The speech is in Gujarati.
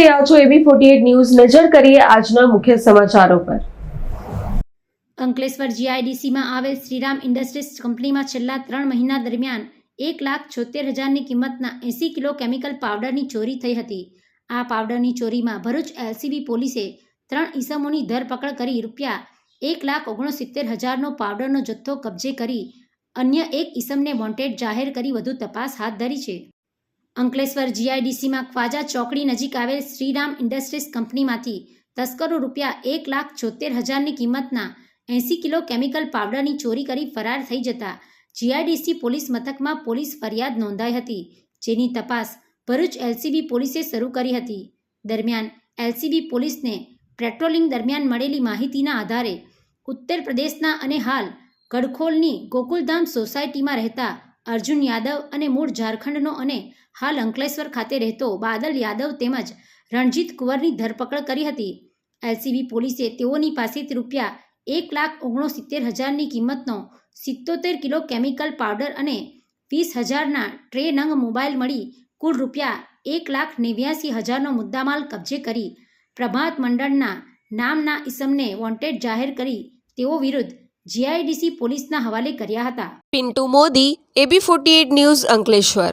રહ્યા છો AB48 ન્યૂઝ। નજર કરીએ આજના મુખ્ય સમાચારો પર। અંકલેશ્વર જીઆઈડીસીમાં આવેલ શ્રીરામ ઇન્ડસ્ટ્રીઝ કંપનીમાં છેલ્લા 3 મહિના દરમિયાન 1,76,000ની કિંમતના 80 કિલો કેમિકલ પાવડરની ચોરી થઈ હતી। આ પાવડરની ચોરીમાં ભરૂચ એલસીબી પોલીસે 3 ઈસમોની ધરપકડ કરી ₹1,69,000નો પાવડરનો જથ્થો કબજે કરી અન્ય એક ઈસમને વોન્ટેડ જાહેર કરી વધુ તપાસ હાથ ધરી છે। અંકલેશ્વર જીઆઈડીસીમાં ખ્વાજા ચોકડી નજીક આવેલ શ્રીરામ ઇન્ડસ્ટ્રીઝ કંપનીમાંથી તસ્કરો ₹1,76,000ની કિંમતના 80 કિલો કેમિકલ પાવડરની ચોરી કરી ફરાર થઈ જતા જીઆઈડીસી પોલીસ મથકમાં પોલીસ ફરિયાદ નોંધાઈ હતી, જેની તપાસ ભરૂચ એલસીબી પોલીસે શરૂ કરી હતી। દરમિયાન એલસીબી પોલીસને પેટ્રોલિંગ દરમિયાન મળેલી માહિતીના આધારે ઉત્તર પ્રદેશના અને હાલ ગડખોલની ગોકુલધામ સોસાયટીમાં રહેતા અર્જુન યાદવ અને મૂળ ઝારખંડનો અને હાલ અંકલેશ્વર ખાતે રહેતો બાદલ યાદવ તેમજ રણજીત કુંવરની ધરપકડ કરી હતી। એલસીબી પોલીસે તેઓની પાસેથી ₹1,69,000ની કિંમતનો 77 કિલો કેમિકલ પાવડર અને 20,000ના ટ્રે નંગ મોબાઈલ મળી કુલ ₹1,89,000નો મુદ્દામાલ કબજે કરી પ્રભાત મંડળના નામના ઈસમને વોન્ટેડ જાહેર કરી તેઓ વિરુદ્ધ જીઆઈડીસી પોલીસના હવાલે કર્યા હતા। Pintu Modi, AB48 news, Ankleshwar.